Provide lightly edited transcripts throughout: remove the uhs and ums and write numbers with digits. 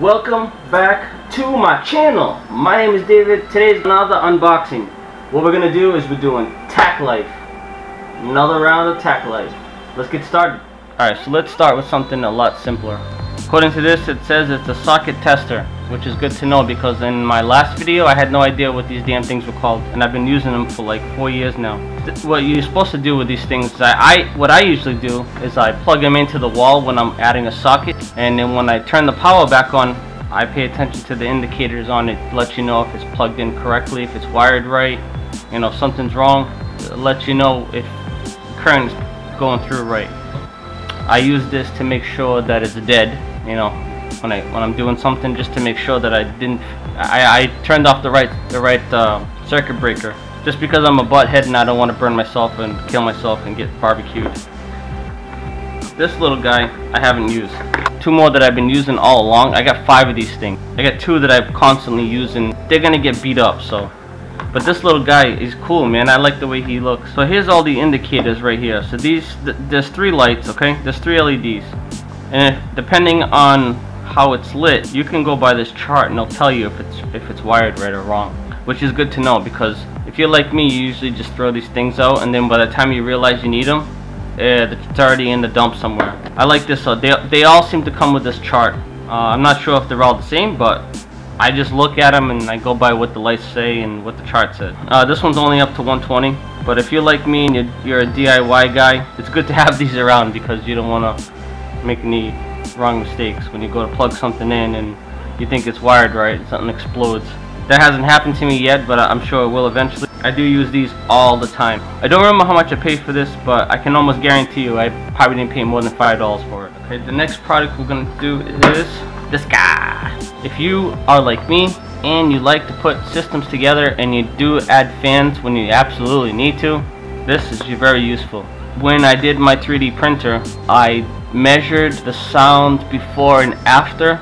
Welcome back to my channel. My name is David. Today's another unboxing. What we're gonna do is we're doing Tacklife. Another round of Tacklife. Let's get started. Alright, so let's start with something a lot simpler. According to this, it says it's a socket tester, which is good to know because in my last video I had no idea what these damn things were called, and I've been using them for like 4 years now. What you're supposed to do with these things is what I usually do is I plug them into the wall when I'm adding a socket, and then when I turn the power back on, I pay attention to the indicators on it to let you know if it's plugged in correctly, if it's wired right, you know, if something's wrong, it lets you know if current is going through right. I use this to make sure that it's dead, you know, when I'm doing something, just to make sure that I turned off the right circuit breaker, just because I'm a butthead and I don't want to burn myself and kill myself and get barbecued. This little guy I haven't used. Two more that I've been using all along. I got 5 of these things. I got 2 that I'm constantly using. They're gonna get beat up, so. But this little guy is cool, man. I like the way he looks. So here's all the indicators right here. So there's 3 lights, okay? There's 3 LEDs. And depending on how it's lit, you can go by this chart and it'll tell you if it's wired right or wrong. Which is good to know, because if you're like me, you usually just throw these things out, and then by the time you realize you need them, it's already in the dump somewhere. I like this. So they all seem to come with this chart. I'm not sure if they're all the same, but I just look at them and I go by what the lights say and what the chart said. This one's only up to 120, but if you're like me and you're a DIY guy, it's good to have these around because you don't want to make any wrong mistakes when you go to plug something in and you think it's wired right and something explodes. That hasn't happened to me yet, but I'm sure it will eventually. I do use these all the time. I don't remember how much I paid for this, but I can almost guarantee you I probably didn't pay more than $5 for it. Okay, the next product we're going to do is this guy. If you are like me and you like to put systems together and you do add fans when you absolutely need to, this is very useful. When I did my 3D printer, I measured the sound before and after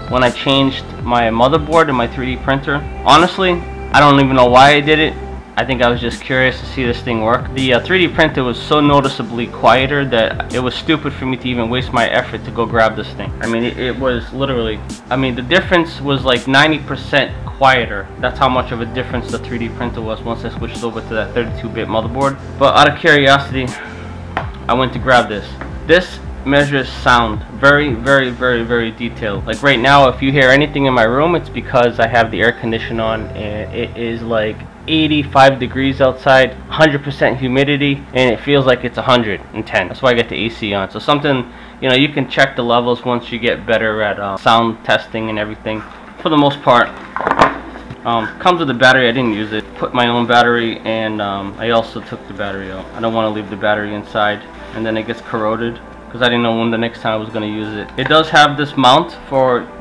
when I changed my motherboard in my 3D printer. Honestly, I don't even know why I did it. I think I was just curious to see this thing work. The 3D printer was so noticeably quieter that it was stupid for me to even waste my effort to go grab this thing. I mean, it was literally, I mean, the difference was like 90% quieter. That's how much of a difference the 3D printer was once I switched over to that 32-bit motherboard. But out of curiosity, I went to grab this. This measures sound very, very, very, very detailed. Like right now, if you hear anything in my room, it's because I have the air conditioner on and it is like 85 degrees outside, 100% humidity, and it feels like it's 110. That's why I get the AC on. So something, you know, you can check the levels once you get better at sound testing and everything. For the most part, comes with a battery. I didn't use it. Put my own battery, and I also took the battery out. I don't want to leave the battery inside and then it gets corroded, because I didn't know when the next time I was going to use it. It does have this mount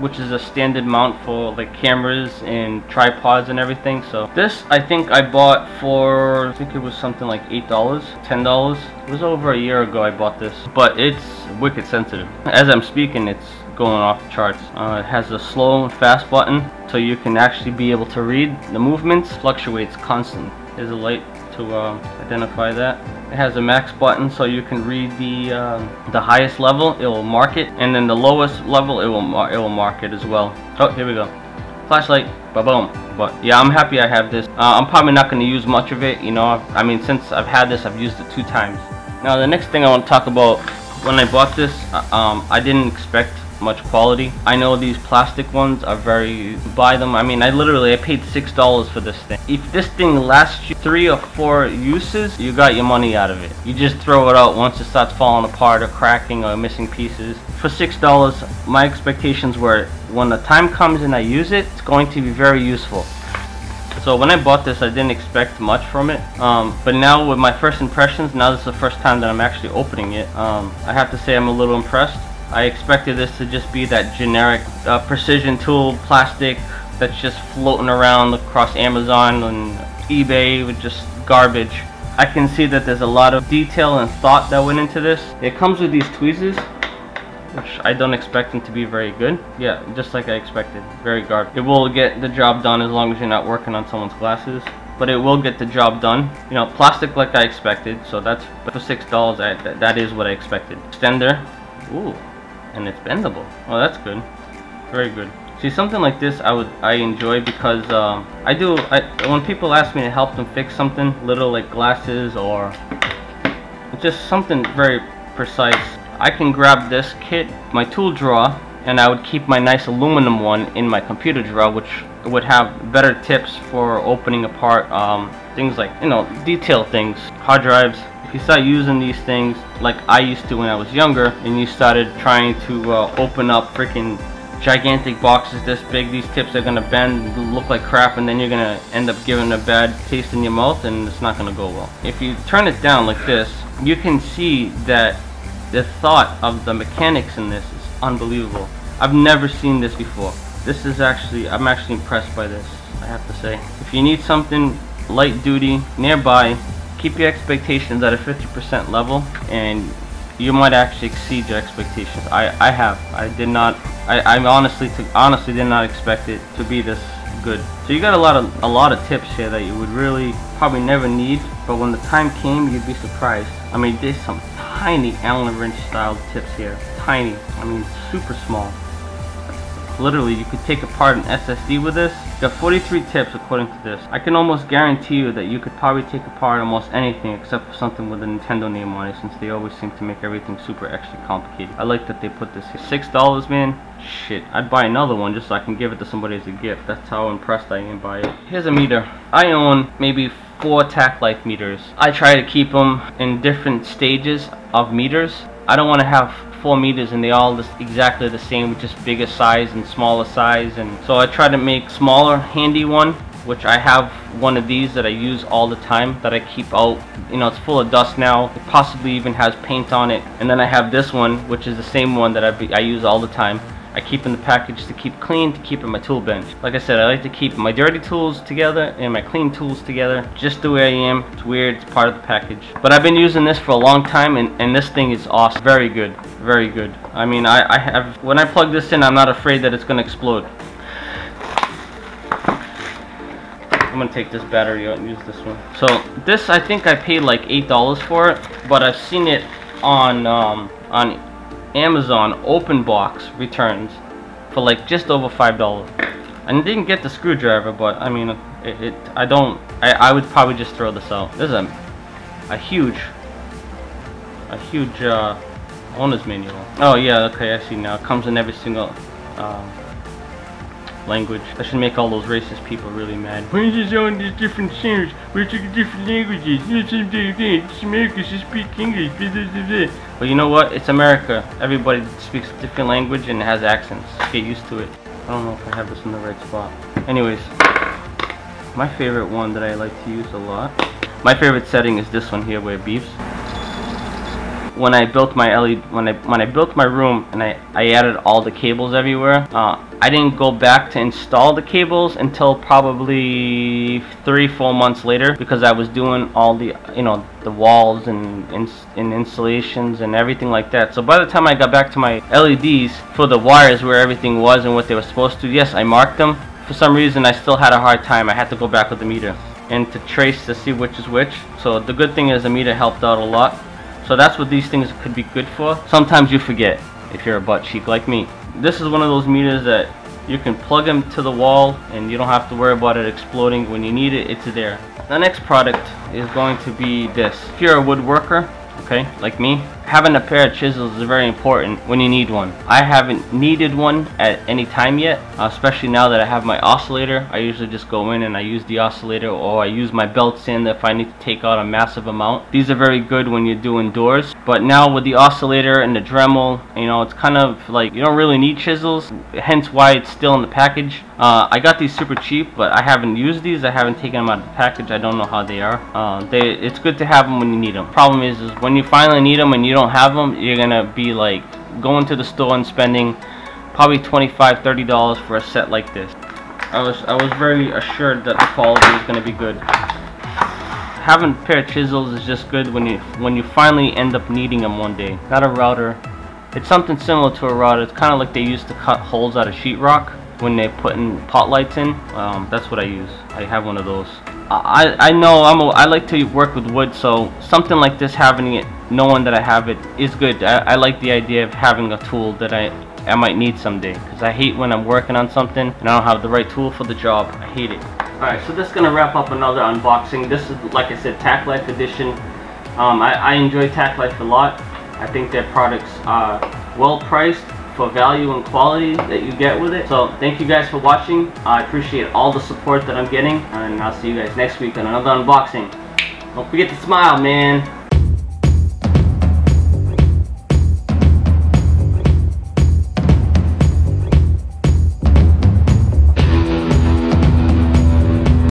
which is a standard mount for like cameras and tripods and everything. So this I think I bought for, I think it was something like $8, $10. It was over a year ago I bought this, but it's wicked sensitive. As I'm speaking, it's going off the charts. It has a slow and fast button, so you can actually be able to read the movements. Fluctuates constantly. There's a light to identify that. It has a max button, so you can read the highest level, it will mark it, and then the lowest level, it will mark it as well. Oh, here we go. Flashlight, ba-boom. But yeah, I'm happy I have this. I'm probably not going to use much of it, you know. I mean, since I've had this, I've used it 2 times. Now, the next thing I want to talk about, when I bought this, I didn't expect much quality. I know these plastic ones are very, buy them. I mean, I paid $6 for this thing. If this thing lasts you 3 or 4 uses, you got your money out of it. You just throw it out once it starts falling apart or cracking or missing pieces. For $6, my expectations were when the time comes and I use it, it's going to be very useful. So when I bought this, I didn't expect much from it, but now with my first impressions, now this is the first time that I'm actually opening it, I have to say I'm a little impressed. I expected this to just be that generic precision tool plastic that's just floating around across Amazon and eBay with just garbage. I can see that there's a lot of detail and thought that went into this. It comes with these tweezers, which I don't expect them to be very good. Yeah, just like I expected, very garbage. It will get the job done as long as you're not working on someone's glasses, but it will get the job done. You know, plastic like I expected, so that's, but for $6, that is what I expected. Extender, ooh. And it's bendable. Oh, that's good. Very good. See, something like this I enjoy because when people ask me to help them fix something little like glasses or just something very precise, I can grab this kit, my tool drawer, and I would keep my nice aluminum one in my computer drawer, which would have better tips for opening apart things like, you know, detail things, hard drives. If you start using these things like I used to when I was younger, and you started trying to open up freaking gigantic boxes this big, these tips are gonna bend, look like crap, and then you're gonna end up giving a bad taste in your mouth, and it's not gonna go well. If you turn it down like this, you can see that the thought of the mechanics in this is unbelievable. I've never seen this before. This is actually, I'm actually impressed by this, I have to say. If you need something light duty nearby, keep your expectations at a 50% level, and you might actually exceed your expectations. I honestly did not expect it to be this good. So you got a lot of tips here that you would really probably never need, but when the time came, you'd be surprised. I mean, there's some tiny Allen wrench style tips here. Tiny. I mean, super small. Literally, you could take apart an SSD with this. You got 43 tips according to this. I can almost guarantee you that you could probably take apart almost anything except for something with a Nintendo name on it, since they always seem to make everything super extra complicated. I like that they put this here. $6, man. Shit, I'd buy another one just so I can give it to somebody as a gift. That's how impressed I am by it. Here's a meter. I own maybe 4 Tacklife meters. I try to keep them in different stages of meters. I don't want to have 4 meters and they all exactly the same, with just bigger size and smaller size, and so I try to make smaller handy one, which I have one of these that I use all the time, that I keep out. You know, it's full of dust now, it possibly even has paint on it. And then I have this one, which is the same one that I use all the time. I keep in the package to keep clean, to keep in my tool bench. Like I said, I like to keep my dirty tools together and my clean tools together, just the way I am. It's weird, it's part of the package. But I've been using this for a long time, and this thing is awesome. Very good, very good. I mean, when I plug this in, I'm not afraid that it's gonna explode. I'm gonna take this battery out and use this one. So this, I think I paid like $8 for it, but I've seen it on Amazon open box returns for like just over $5. I didn't get the screwdriver, but I mean, I would probably just throw this out. This is a huge owner's manual. Oh yeah, okay, I see now. It comes in every single language. I should make all those racist people really mad. Why is this all these different sounds? We're talking different languages. It's America, so speak English. But you know what? It's America. Everybody speaks a different language and has accents. Get used to it. I don't know if I have this in the right spot. Anyways, my favorite one that I like to use a lot. My favorite setting is this one here where it beeps. When I built my LED, when I built my room and I added all the cables everywhere, I didn't go back to install the cables until probably 3-4 months later, because I was doing all the, you know, the walls and installations and everything like that. So by the time I got back to my LEDs for the wires where everything was and what they were supposed to, yes, I marked them. For some reason I still had a hard time. I had to go back with the meter and to trace to see which is which. So the good thing is the meter helped out a lot. So that's what these things could be good for. Sometimes you forget if you're a butt cheek like me. This is one of those meters that you can plug them to the wall and you don't have to worry about it exploding. When you need it, it's there. The next product is going to be this. If you're a woodworker, okay, like me, having a pair of chisels is very important when you need one. I haven't needed one at any time yet, especially now that I have my oscillator. I usually just go in and I use the oscillator, or I use my belt sander if I need to take out a massive amount. These are very good when you're doing doors, but now with the oscillator and the Dremel, you know, it's kind of like you don't really need chisels, hence why it's still in the package. I got these super cheap, but I haven't used these. I haven't taken them out of the package. I don't know how they are. It's good to have them when you need them. Problem is when you finally need them and you don't have them, you're gonna be like going to the store and spending probably $25–30 for a set like this. I was very assured that the quality is gonna be good. Having a pair of chisels is just good when you finally end up needing them one day. Not a router. It's something similar to a router. It's kind of like they used to cut holes out of sheetrock when they put in pot lights in. That's what I use. I have one of those. I know I like to work with wood, so something like this, having it, knowing that I have it, is good. I like the idea of having a tool that I might need someday, because I hate when I'm working on something and I don't have the right tool for the job. I hate it. Alright, so this is going to wrap up another unboxing. This is, like I said, Tacklife edition. I enjoy Tacklife a lot. I think their products are well priced for value and quality that you get with it. So thank you guys for watching. I appreciate all the support that I'm getting, and I'll see you guys next week on another unboxing. Don't forget to smile, man.